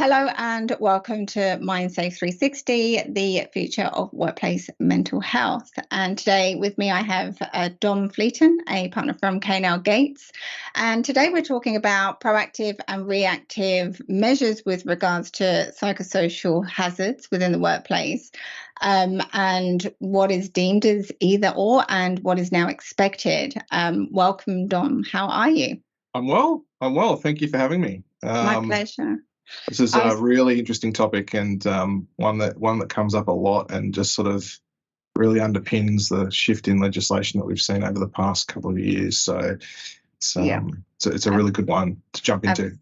Hello and welcome to MindSafe 360, the future of workplace mental health. And today with me I have Dom Fleeton, a partner from K&L Gates. And today we're talking about proactive and reactive measures with regards to psychosocial hazards within the workplace, and what is deemed as either or and what is now expected. Welcome, Dom. How are you? I'm well. Thank you for having me. My pleasure. This is a really interesting topic and one that comes up a lot and just sort of really underpins the shift in legislation that we've seen over the past couple of years. So it's a really good one to jump into.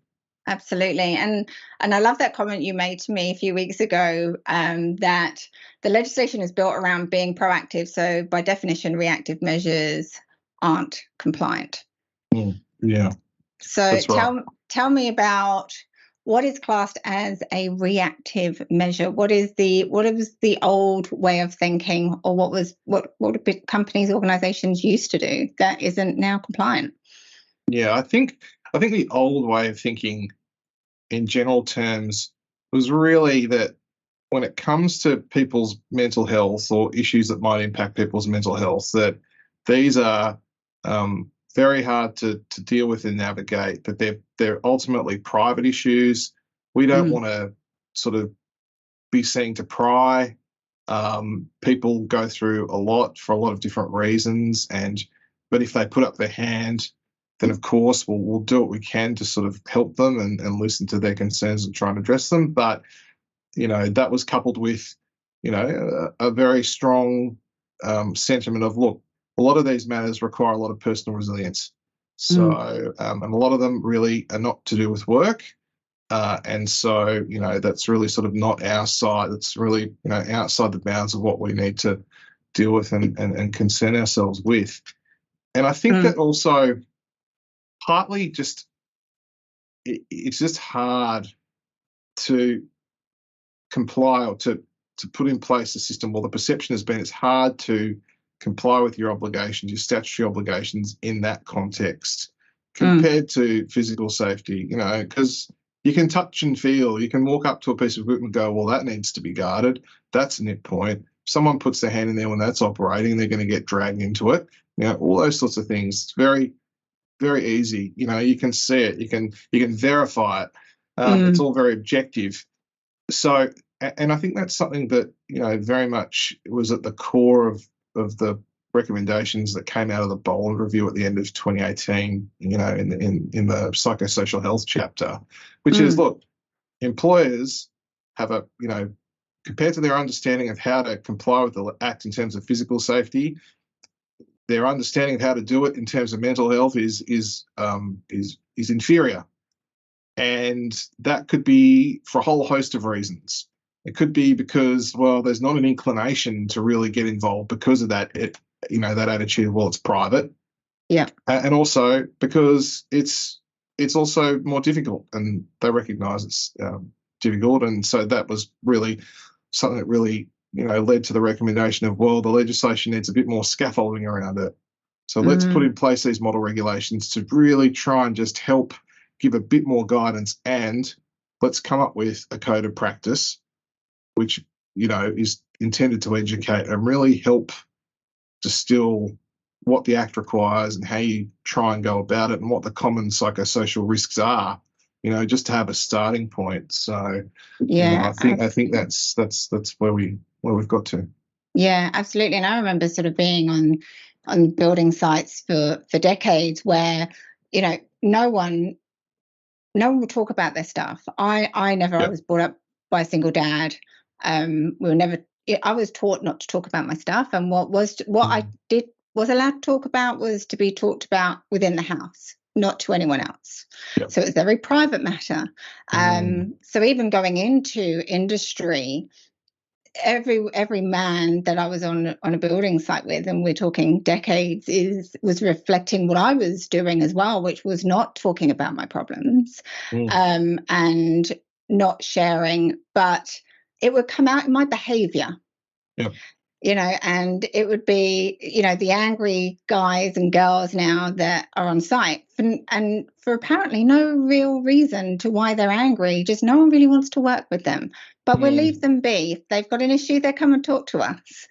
Absolutely. And I love that comment you made to me a few weeks ago, that the legislation is built around being proactive. So by definition, reactive measures aren't compliant. Yeah. So tell me about what is classed as a reactive measure. What is the old way of thinking, or what big companies, organizations used to do that isn't now compliant? Yeah, I think the old way of thinking in general terms was really that when it comes to people's mental health or issues that might impact people's mental health, that these are very hard to deal with and navigate, that they're ultimately private issues. We don't want to sort of be seen to pry. People go through a lot for a lot of different reasons, but if they put up their hand, then of course we'll do what we can to sort of help them and listen to their concerns and try and address them. But that was coupled with a very strong sentiment of, look, a lot of these matters require a lot of personal resilience. So, and a lot of them really are not to do with work. And so, that's really sort of not our side. It's really, outside the bounds of what we need to deal with and concern ourselves with. And I think that also partly just, it's just hard to comply or to put in place a system. Well, the perception has been it's hard to comply with your obligations, your statutory obligations in that context compared to physical safety, because you can touch and feel, you can walk up to a piece of equipment and go, well, that needs to be guarded. That's a nip point. If someone puts their hand in there when that's operating, they're going to get dragged into it. All those sorts of things. It's very, very easy. You can see it, you can verify it. It's all very objective. So, and I think that's something that, very much was at the core of the recommendations that came out of the Boland Review at the end of 2018, in the psychosocial health chapter, which is, look, employers have compared to their understanding of how to comply with the Act in terms of physical safety, their understanding of how to do it in terms of mental health is inferior. And that could be for a whole host of reasons. It could be because, well, there's not an inclination to really get involved because of that, that attitude of, well, it's private. Yeah. And also because it's also more difficult, and they recognise it's difficult. And so that was really something that really, led to the recommendation of, well, the legislation needs a bit more scaffolding around it. So let's put in place these model regulations to really try and just help give a bit more guidance, and let's come up with a code of practice which, is intended to educate and really help distill what the Act requires and how you try and go about it and what the common psychosocial risks are, just to have a starting point. So, I think that's where we've got to. Yeah, absolutely. And I remember sort of being on building sites for decades where, no one will talk about their stuff. I was brought up by a single dad. I was taught not to talk about my stuff, and what I was allowed to talk about was to be talked about within the house, not to anyone else. So it's a very private matter. So even going into industry, every man that I was on a building site with, and we're talking decades, was reflecting what I was doing as well, which was not talking about my problems, and not sharing, but it would come out in my behavior. and it would be, the angry guys and girls now that are on site, and for apparently no real reason to why they're angry, just no one really wants to work with them. But we'll leave them be. If they've got an issue, they come and talk to us.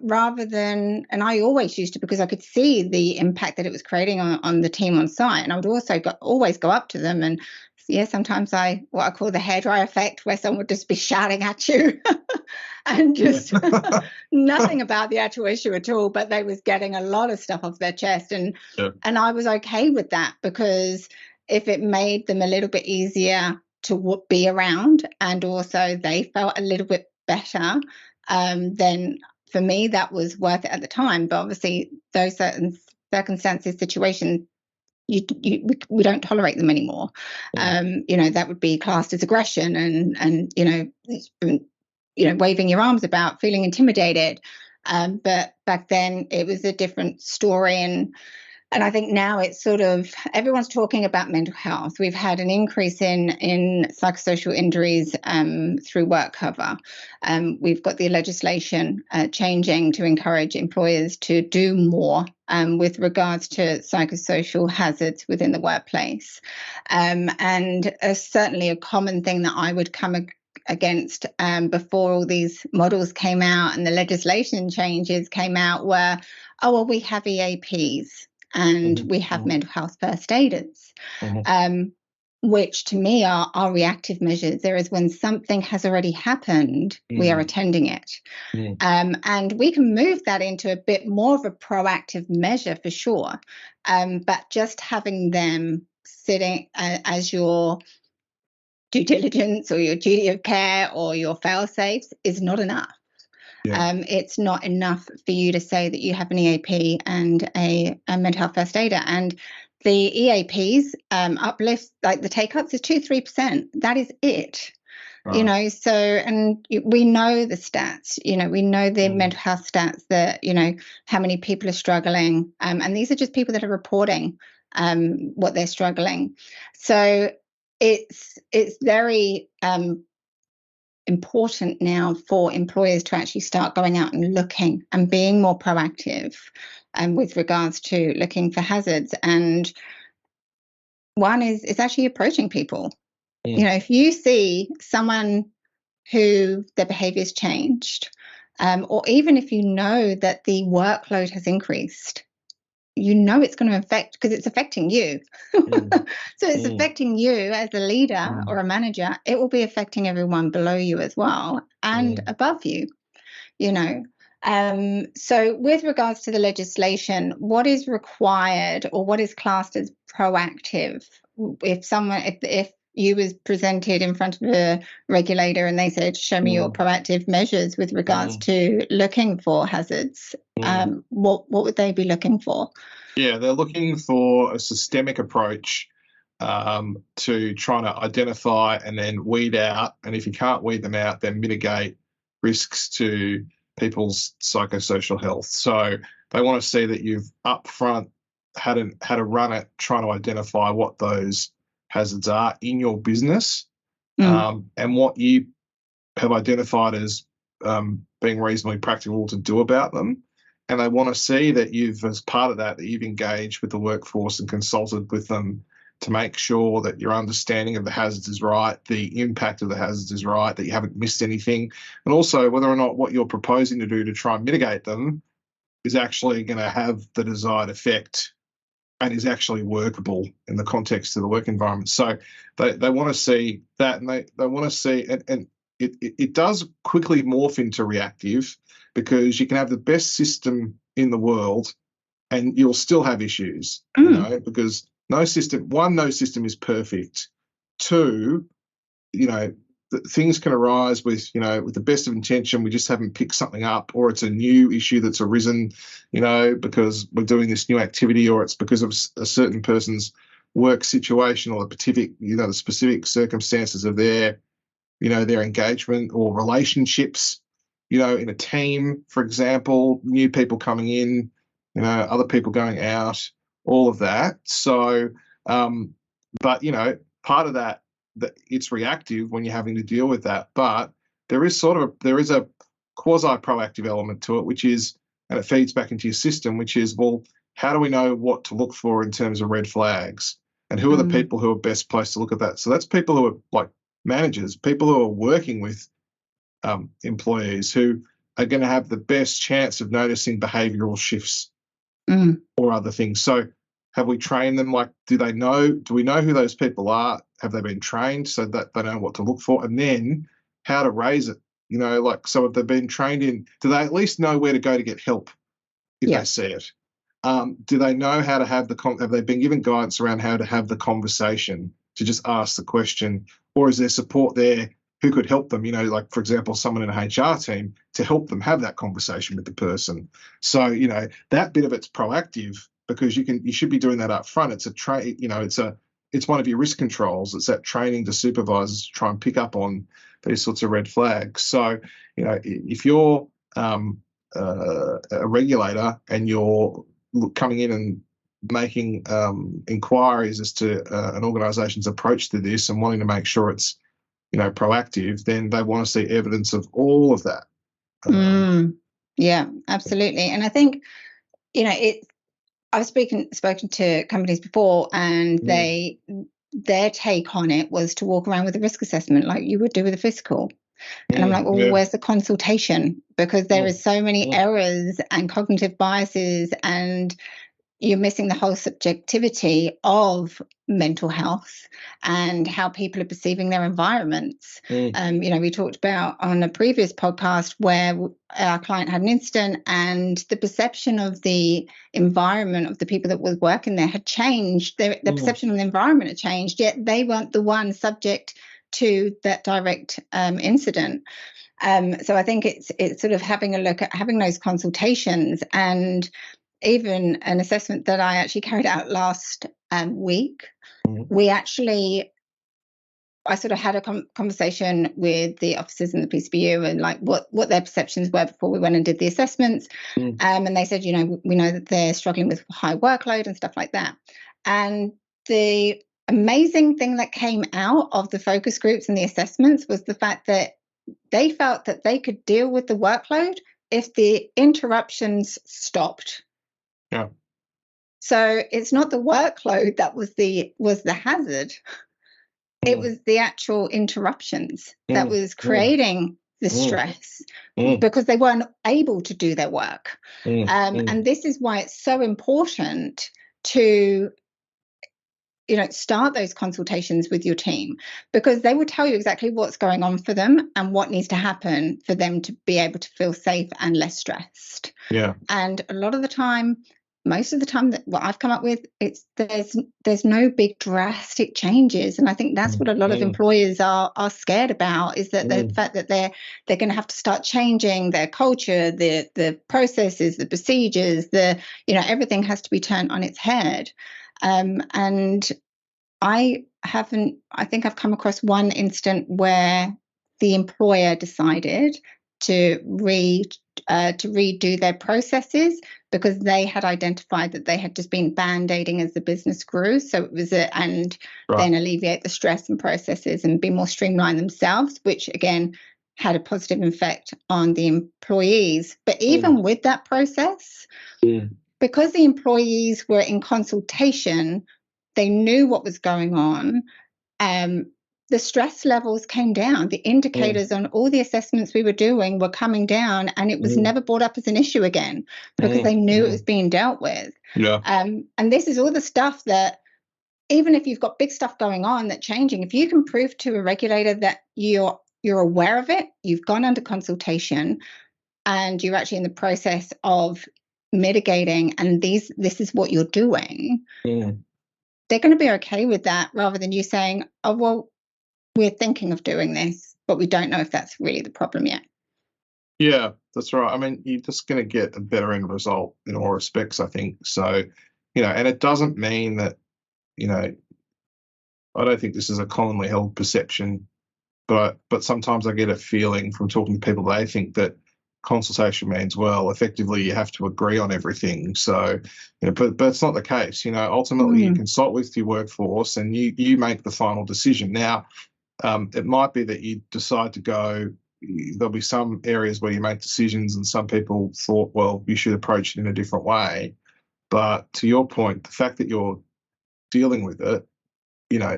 Rather than, and I always used to, because I could see the impact that it was creating on the team on site, and I would also always go up to them and, sometimes what I call the hairdryer effect, where someone would just be shouting at you and just nothing about the actual issue at all, but they was getting a lot of stuff off their chest. And I was okay with that, because if it made them a little bit easier to be around, and also they felt a little bit better, then for me that was worth it at the time. But obviously those certain circumstances, situations, we don't tolerate them anymore. That would be classed as aggression, and waving your arms about, feeling intimidated. But back then it was a different story, and I think now it's sort of, everyone's talking about mental health. We've had an increase in psychosocial injuries through work cover. We've got the legislation changing to encourage employers to do more with regards to psychosocial hazards within the workplace. And certainly a common thing that I would come against before all these models came out and the legislation changes came out were, we have EAPs. And we have mental health first aiders, which to me are reactive measures. There is when something has already happened, we are attending it. And we can move that into a bit more of a proactive measure for sure. But just having them sitting as your due diligence or your duty of care or your fail-safes is not enough. It's not enough for you to say that you have an EAP and a mental health first aider. And the EAPs uplift, like the take-ups is 2-3%. That is it. So, and we know the stats, we know the mental health stats that, how many people are struggling. And these are just people that are reporting what they're struggling. So it's very important now for employers to actually start going out and looking and being more proactive with regards to looking for hazards. And one is actually approaching people. If you see someone who their behavior's changed, or even if you know that the workload has increased, it's going to affect, because it's affecting you. So it's affecting you as a leader or a manager. It will be affecting everyone below you as well, and above you, So with regards to the legislation, what is required or what is classed as proactive? If you was presented in front of a regulator and they said, show me your proactive measures with regards to looking for hazards, what would they be looking for? Yeah, they're looking for a systemic approach to trying to identify and then weed out. And if you can't weed them out, then mitigate risks to people's psychosocial health. So they want to see that you've upfront had a run at trying to identify what those hazards are in your business, and what you have identified as being reasonably practical to do about them. And they want to see that as part of that you've engaged with the workforce and consulted with them to make sure that your understanding of the hazards is right, the impact of the hazards is right, that you haven't missed anything, and also whether or not what you're proposing to do to try and mitigate them is actually going to have the desired effect and is actually workable in the context of the work environment. So they want to see that, and they want to see, and it does quickly morph into reactive, because you can have the best system in the world and you'll still have issues, because no system is perfect. Two, things can arise with the best of intention. We just haven't picked something up, or it's a new issue that's arisen, because we're doing this new activity, or it's because of a certain person's work situation or the specific circumstances of their engagement or relationships, in a team, for example, new people coming in, other people going out, all of that. So, but, part of that it's reactive when you're having to deal with that. But there is a quasi-proactive element to it, which is, and it feeds back into your system, which is, well, how do we know what to look for in terms of red flags? And who are the people who are best placed to look at that? So that's people who are like managers, people who are working with employees who are going to have the best chance of noticing behavioural shifts or other things. So have we trained them? Like, do we know who those people are? Have they been trained so that they know what to look for? And then how to raise it? You know, like, so if they've been trained in, do they at least know where to go to get help if they see it? Do they know how to have have they been given guidance around how to have the conversation, to just ask the question? Or is there support there who could help them, you know, like, for example, someone in a HR team to help them have that conversation with the person? So, you know, that bit of it's proactive, because you should be doing that up front. It's it's one of your risk controls. It's that training to supervisors to try and pick up on these sorts of red flags. So, you know, if you're a regulator and you're coming in and making inquiries as to an organisation's approach to this and wanting to make sure it's, you know, proactive, then they want to see evidence of all of that. Yeah, absolutely. And I think, you know, I've spoken to companies before, and their take on it was to walk around with a risk assessment like you would do with a physical. And I'm like, well, where's the consultation? Because there is so many errors and cognitive biases, and you're missing the whole subjectivity of mental health and how people are perceiving their environments. You know, we talked about on a previous podcast where our client had an incident, and the perception of the environment of the people that were working there had changed. The perception of the environment had changed, yet they weren't the one subject to that direct incident. So I think it's sort of having a look at having those consultations. And even an assessment that I actually carried out last week, I sort of had a conversation with the officers in the PCBU and like what their perceptions were before we went and did the assessments. And they said, you know, we know that they're struggling with high workload and stuff like that. And the amazing thing that came out of the focus groups and the assessments was the fact that they felt that they could deal with the workload if the interruptions stopped. Yeah. So it's not the workload that was the hazard. It was the actual interruptions that was creating the stress because they weren't able to do their work. And this is why it's so important to, you know, start those consultations with your team, because they will tell you exactly what's going on for them and what needs to happen for them to be able to feel safe and less stressed. Yeah. And a lot of the time, most of the time, that what I've come up with, there's no big drastic changes, and I think that's what a lot of employers are scared about, is that the fact that they're going to have to start changing their culture, the processes, the procedures, everything has to be turned on its head. And I think I've come across one incident where the employer decided to redo their processes because they had identified that they had just been band-aiding as the business grew. So it was then alleviate the stress and processes and be more streamlined themselves, which again had a positive effect on the employees. But even with that process, because the employees were in consultation, they knew what was going on. The stress levels came down. The indicators on all the assessments we were doing were coming down, and it was never brought up as an issue again because they knew it was being dealt with. Yeah. And this is all the stuff that, even if you've got big stuff going on that's changing, if you can prove to a regulator that you're aware of it, you've gone under consultation, and you're actually in the process of mitigating, and this is what you're doing, they're going to be okay with that, rather than you saying, oh, well, we're thinking of doing this, but we don't know if that's really the problem yet. Yeah, that's right. I mean, you're just going to get a better end result in all respects, I think. So, you know, and it doesn't mean that, you know, I don't think this is a commonly held perception, but sometimes I get a feeling from talking to people, they think that consultation means, well, effectively you have to agree on everything. So, you know, but it's not the case. You know, ultimately you consult with your workforce and you make the final decision. Now, it might be that you decide to go there'll be some areas where you make decisions and some people thought, well, you should approach it in a different way. But to your point, the fact that you're dealing with it,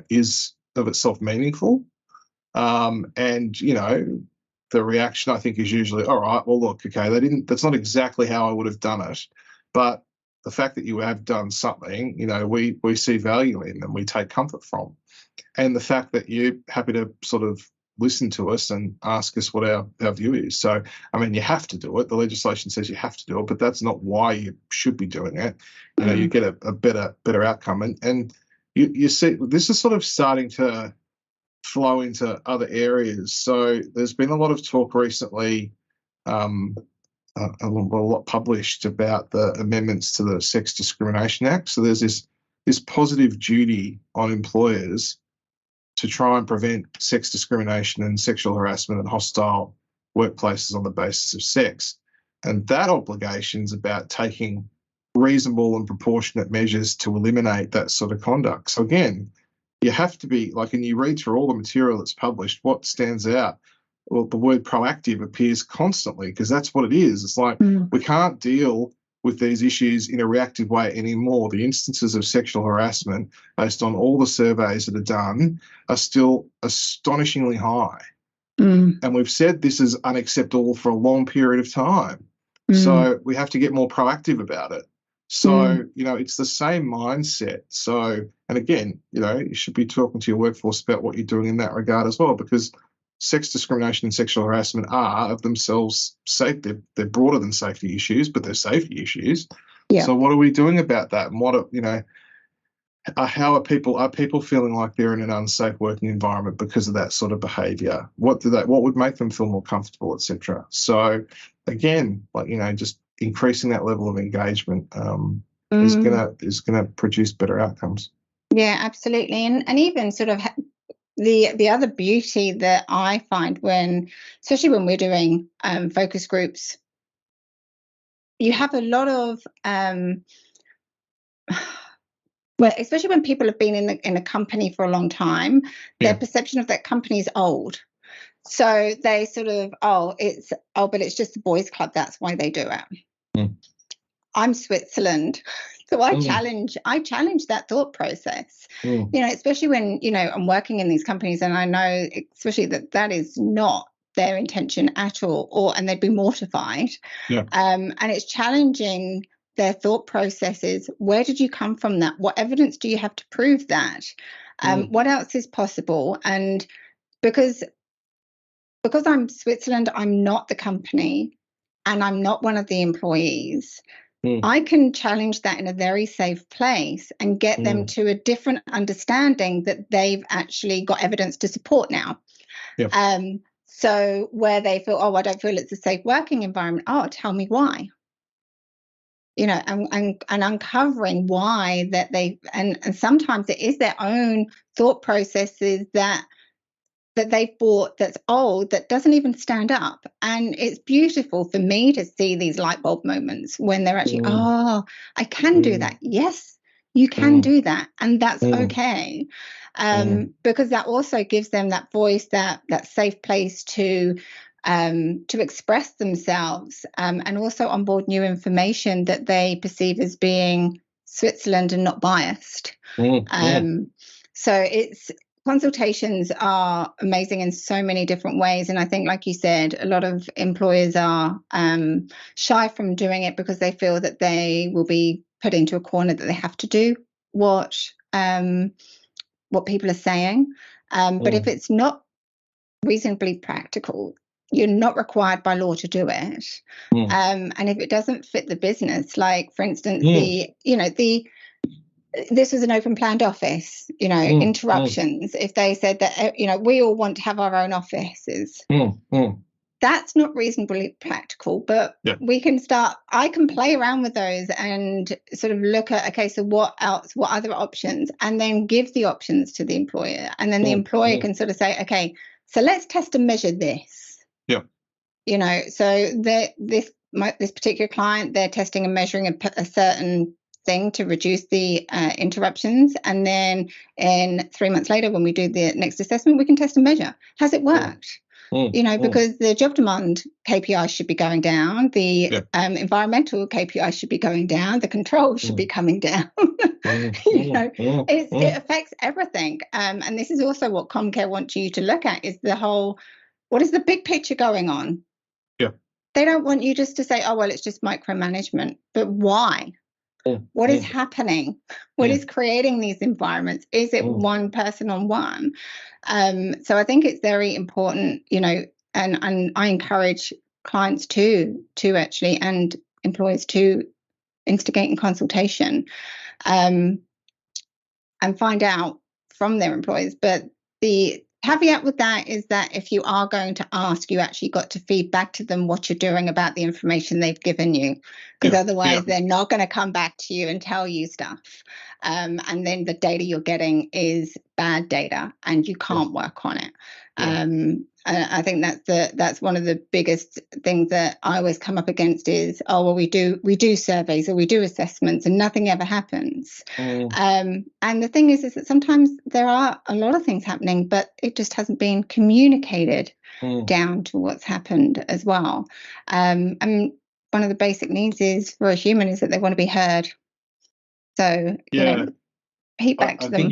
is of itself meaningful. And, the reaction, I think, is usually, all right, well, look, okay, that's not exactly how I would have done it. But the fact that you have done something, we see value in and we take comfort from. And the fact that you're happy to sort of listen to us and ask us what our view is. So, I mean, you have to do it. The legislation says you have to do it, but that's not why you should be doing it. You get a better outcome. And you see, this is sort of starting to flow into other areas. So there's been a lot of talk recently, a lot published about the amendments to the Sex Discrimination Act. So there's this positive duty on employers to try and prevent sex discrimination and sexual harassment and hostile workplaces on the basis of sex. And that obligation is about taking reasonable and proportionate measures to eliminate that sort of conduct. So again, you have to be like, and you read through all the material that's published, what stands out? Well, the word proactive appears constantly because that's what it is. It's like we can't deal with these issues in a reactive way anymore. The instances of sexual harassment, based on all the surveys that are done, are still astonishingly high. And we've said this is unacceptable for a long period of time. So we have to get more proactive about it. So, it's the same mindset. So, and again, you should be talking to your workforce about what you're doing in that regard as well, because sex discrimination and sexual harassment are of themselves safe. They're broader than safety issues, but they're safety issues. Yeah. So what are we doing about that? And how are people feeling like they're in an unsafe working environment because of that sort of behaviour? What would make them feel more comfortable, etc.? So again, just increasing that level of engagement is gonna produce better outcomes. Yeah, absolutely. And even sort of the other beauty that I find especially when we're doing focus groups, you have a lot of especially when people have been in a company for a long time, their perception of that company is old. So they sort of, but it's just a boys' club. That's why they do it. I'm Switzerland. So I challenge that thought process, especially when, I'm working in these companies and I know especially that is not their intention at all, and they'd be mortified. Yeah. And it's challenging their thought processes. Where did you come from that? What evidence do you have to prove that? What else is possible? And because I'm Switzerland, I'm not the company and I'm not one of the employees. I can challenge that in a very safe place and get them to a different understanding that they've actually got evidence to support now. Yeah. So where they feel, I don't feel it's a safe working environment. Tell me why. And uncovering why that and sometimes it is their own thought processes that they've bought that's old, that doesn't even stand up. And it's beautiful for me to see these light bulb moments when they're actually, I can do that. Yes, you can do that. And that's okay. Because that also gives them that voice, that safe place to express themselves, and also onboard new information that they perceive as being Switzerland and not biased. So consultations are amazing in so many different ways. And I think, like you said, a lot of employers are shy from doing it because they feel that they will be put into a corner, that they have to do what people are saying. But if it's not reasonably practical, you're not required by law to do it. And if it doesn't fit the business, like, for instance, this was an open planned office, interruptions. If they said that, we all want to have our own offices, that's not reasonably practical, but we can I can play around with those and sort of look at, okay, so what other options, and then give the options to the employer. And then the employer can sort of say, okay, so let's test and measure this. Yeah. So this particular client, they're testing and measuring a certain thing to reduce the interruptions, and then in 3 months later when we do the next assessment, we can test and measure, has it worked? because the job demand KPI should be going down, the environmental KPI should be going down, the controls should be coming down. It affects everything. And this is also what Comcare wants you to look at, is the whole, what is the big picture going on? Yeah. They don't want you just to say, oh, well, it's just micromanagement. But why? What is happening? What is creating these environments? Is it one person on one? So I think it's very important, and I encourage clients to actually, and employers to instigate in consultation and find out from their employers. But the caveat with that is that if you are going to ask, you actually got to feed back to them what you're doing about the information they've given you, because otherwise they're not going to come back to you and tell you stuff. And then the data you're getting is bad data and you can't work on it. I think that's one of the biggest things that I always come up against is, oh, well, we do surveys or we do assessments and nothing ever happens. And the thing is that sometimes there are a lot of things happening, but it just hasn't been communicated down to what's happened as well. And one of the basic needs is for a human is that they want to be heard. So, repeat back to them.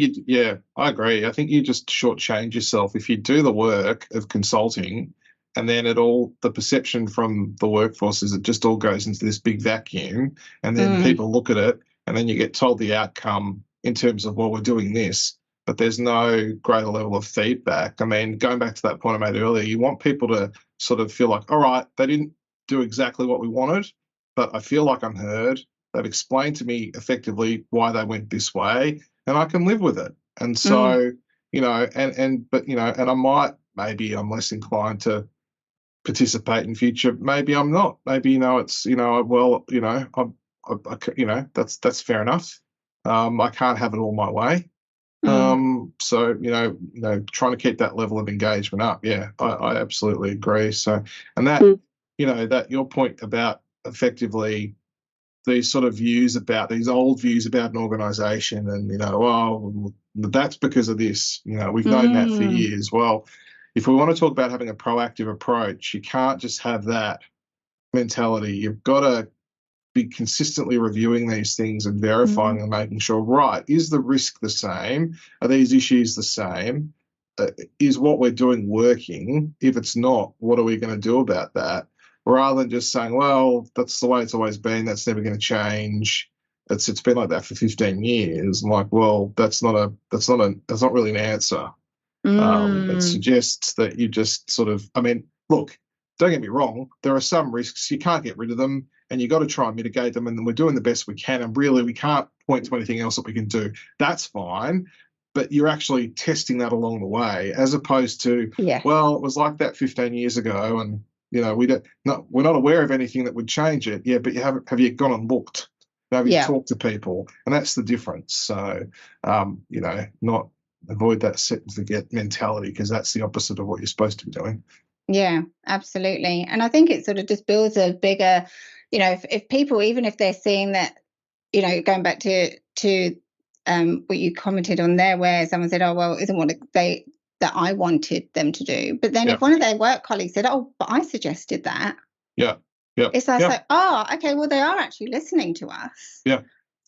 I agree. I think you just shortchange yourself if you do the work of consulting, and then the perception from the workforce is it just all goes into this big vacuum, and then people look at it, and then you get told the outcome in terms of, well, we're doing this, but there's no greater level of feedback. I mean, going back to that point I made earlier, you want people to sort of feel like, all right, they didn't do exactly what we wanted, but I feel like I'm heard. They've explained to me effectively why they went this way, and I can live with it. And so, and maybe I'm less inclined to participate in future. Maybe I'm not. Maybe, it's, that's fair enough. I can't have it all my way. So, trying to keep that level of engagement up. Yeah, I absolutely agree. So, and that, that your point about effectively these sort of these old views about an organisation and, that's because of this, we've known that for years. Well, if we want to talk about having a proactive approach, you can't just have that mentality. You've got to be consistently reviewing these things and verifying and making sure, right, is the risk the same? Are these issues the same? Is what we're doing working? If it's not, what are we going to do about that? Rather than just saying, well, that's the way it's always been, that's never going to change. It's been like that for 15 years. I'm like, well, that's not really an answer. It suggests that you just sort of, look, don't get me wrong, there are some risks, you can't get rid of them, and you've got to try and mitigate them, and we're doing the best we can, and really we can't point to anything else that we can do. That's fine, but you're actually testing that along the way, as opposed to, well, it was like that 15 years ago, and we're not aware of anything that would change it. Yeah, but have you gone and looked? Have you talked to people? And that's the difference. So, not avoid that set and forget mentality, because that's the opposite of what you're supposed to be doing. Yeah, absolutely. And I think it sort of just builds a bigger, if people, even if they're seeing that, going back to what you commented on there, where someone said, oh, well, isn't what that I wanted them to do. But then if one of their work colleagues said, oh, but I suggested that. It's like, oh, okay, well, they are actually listening to us.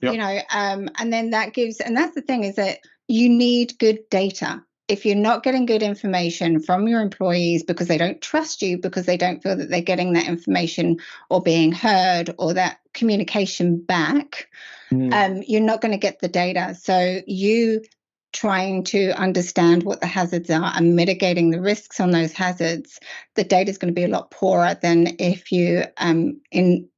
And then that gives, and that's the thing, is that you need good data. If you're not getting good information from your employees because they don't trust you, because they don't feel that they're getting that information or being heard or that communication back, you're not going to get the data. So you trying to understand what the hazards are and mitigating the risks on those hazards, the data is going to be a lot poorer than if you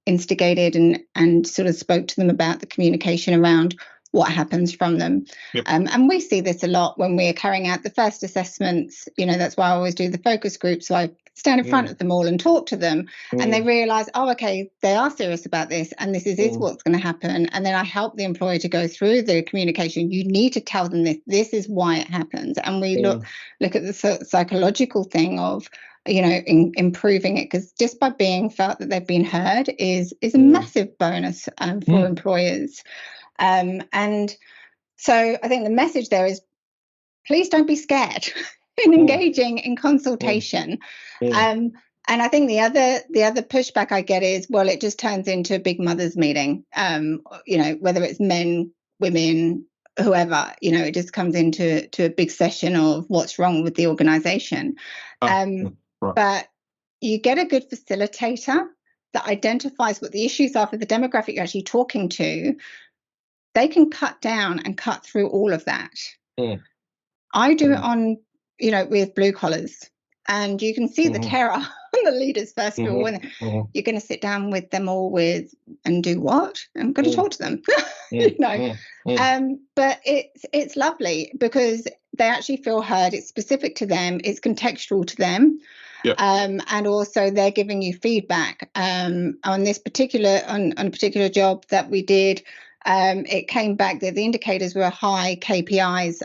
instigated and sort of spoke to them about the communication around what happens from them. And we see this a lot when we're carrying out the first assessments. That's why I always do the focus group. So I stand in front of them all and talk to them, and they realise, oh, okay, they are serious about this, and this is what's going to happen. And then I help the employer to go through the communication. You need to tell them this. This is why it happens. And we look at the psychological thing of, improving it, because just by being felt that they've been heard is a massive bonus for employers. And so I think the message there is, please don't be scared. in engaging in consultation. And I think the other pushback I get is, well, it just turns into a big mothers meeting. Whether it's men, women, whoever, it just comes into a big session of what's wrong with the organization. Right. But you get a good facilitator that identifies what the issues are for the demographic you're actually talking to. They can cut down and cut through all of that. I do it on, with blue collars, and you can see the terror on the leaders first of all, and you're going to sit down with them all and do what? I'm going to talk to them, But it's lovely because they actually feel heard. It's specific to them. It's contextual to them. Yep. And also they're giving you feedback on this particular on a particular job that we did. It came back that the indicators were high, KPIs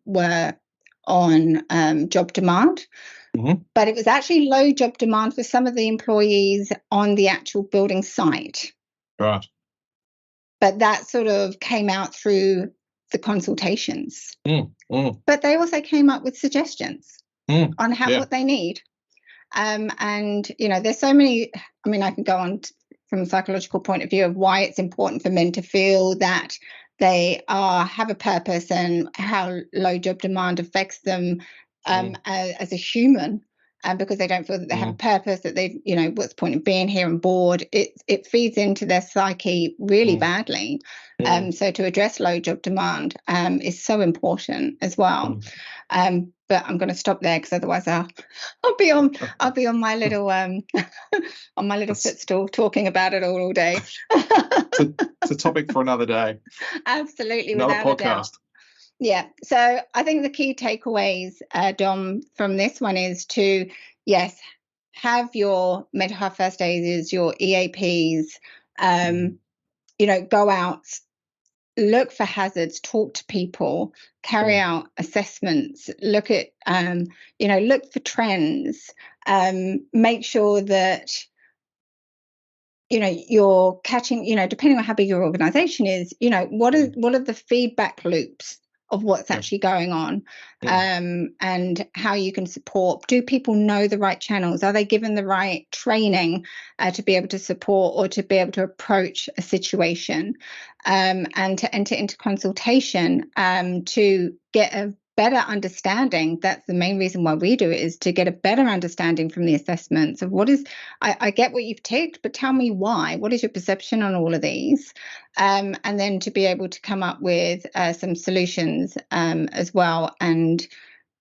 were on job demand, but it was actually low job demand for some of the employees on the actual building site. Right. But that sort of came out through the consultations. But they also came up with suggestions on what they need. And, there's so many, I can go on from a psychological point of view of why it's important for men to feel that they have a purpose and how low job demand affects them as a human, because they don't feel that they have a purpose, that they, what's the point of being here and bored? It feeds into their psyche really badly. So to address low job demand is so important as well. But I'm going to stop there because otherwise I'll be on my little on my little footstool talking about it all day. It's a topic for another day. Absolutely, another without podcast. A doubt. Yeah. So I think the key takeaways, Dom, from this one is to have your mental health first aiders, your EAPs. Go out. Look for hazards, talk to people, carry out assessments, look at, look for trends, make sure that, you're catching, depending on how big your organization is, what are the feedback loops of what's actually going on, and how you can support. Do people know the right channels? Are they given the right training to be able to support or to be able to approach a situation, and to enter into consultation to get a better understanding? That's the main reason why we do it, is to get a better understanding from the assessments of I get what you've ticked, but tell me why. What is your perception on all of these? And then to be able to come up with some solutions as well, and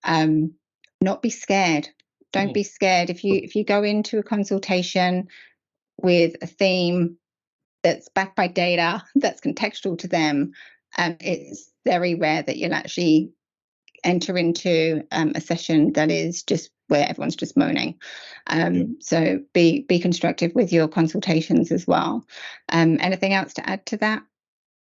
not be scared. Don't be scared. If you go into a consultation with a theme that's backed by data, that's contextual to them, it's very rare that you'll actually enter into a session that is just where everyone's just moaning. So be constructive with your consultations as well. Anything else to add to that?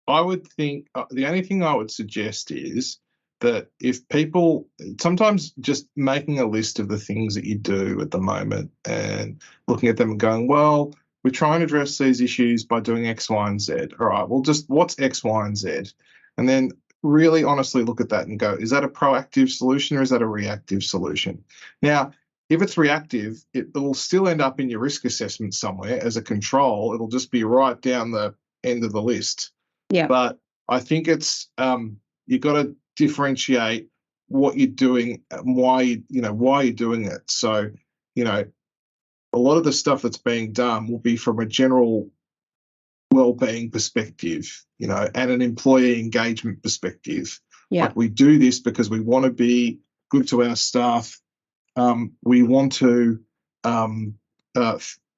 I would think the only thing I would suggest is that if people, sometimes just making a list of the things that you do at the moment and looking at them and going, well, we're trying to address these issues by doing X, Y, and Z. All right, well, just what's X, Y, and Z? And then really honestly look at that and go, is that a proactive solution or is that a reactive solution? Now, if it's reactive, it will still end up in your risk assessment somewhere as a control. It'll just be right down the end of the list. Yeah. But I think it's you've got to differentiate what you're doing and why you're doing it. So, a lot of the stuff that's being done will be from a general well-being perspective, and an employee engagement perspective. Yeah. Like, we do this because we want to be good to our staff. We want to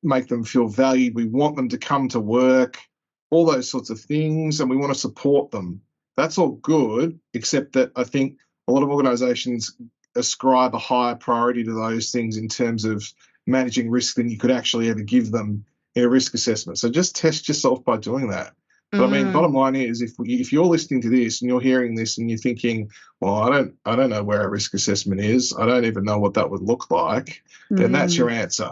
make them feel valued. We want them to come to work, all those sorts of things, and we want to support them. That's all good, except that I think a lot of organizations ascribe a higher priority to those things in terms of managing risk than you could actually ever give them in a risk assessment. So just test yourself by doing that. But I mean, bottom line is, if you're listening to this and you're hearing this and you're thinking, well, I don't know where a risk assessment is, I don't even know what that would look like, then that's your answer.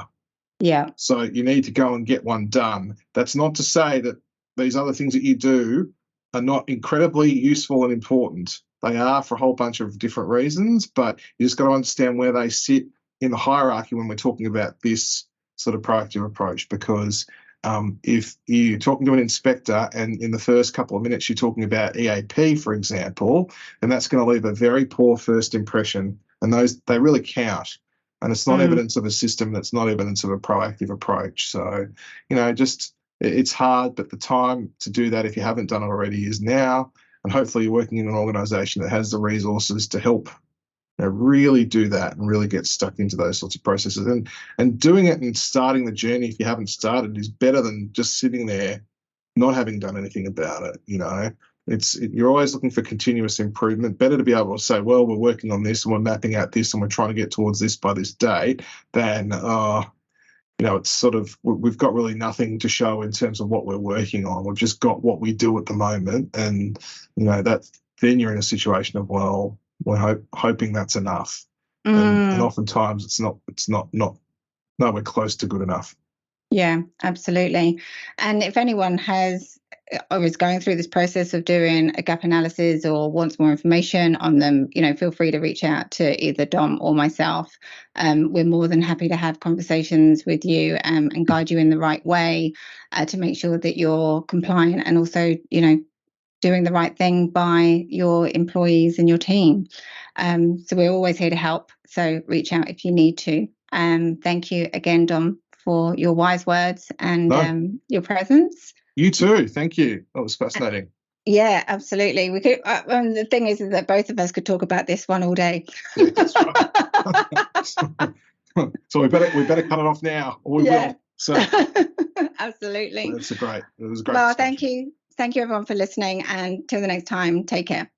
Yeah. So you need to go and get one done. That's not to say that these other things that you do are not incredibly useful and important. They are for a whole bunch of different reasons, but you just got to understand where they sit in the hierarchy when we're talking about this sort of proactive approach. Because if you're talking to an inspector and in the first couple of minutes you're talking about EAP, for example, then that's going to leave a very poor first impression, and they really count. And it's not evidence of a system, that's not evidence of a proactive approach. So, just it's hard, but the time to do that, if you haven't done it already, is now. And hopefully you're working in an organisation that has the resources to help really do that and really get stuck into those sorts of processes. And doing it and starting the journey, if you haven't started, is better than just sitting there not having done anything about it. You're always looking for continuous improvement. Better to be able to say, well, we're working on this and we're mapping out this and we're trying to get towards this by this date, than it's sort of, we've got really nothing to show in terms of what we're working on. We've just got what we do at the moment, and then you're in a situation of, well, we're hoping that's enough, and oftentimes it's not nowhere close to good enough. Yeah, absolutely. And if anyone has or is going through this process of doing a gap analysis or wants more information on them, feel free to reach out to either Dom or myself. We're more than happy to have conversations with you and guide you in the right way to make sure that you're compliant and also, doing the right thing by your employees and your team. So we're always here to help. So reach out if you need to. Thank you again, Dom, for your wise words and your presence. You too. Thank you. That was fascinating. Yeah, absolutely. We could. The thing is that both of us could talk about this one all day. Yeah, that's right. So we better cut it off now, or we will. So absolutely. It was a great. Well, discussion. thank you everyone for listening, and till the next time, take care.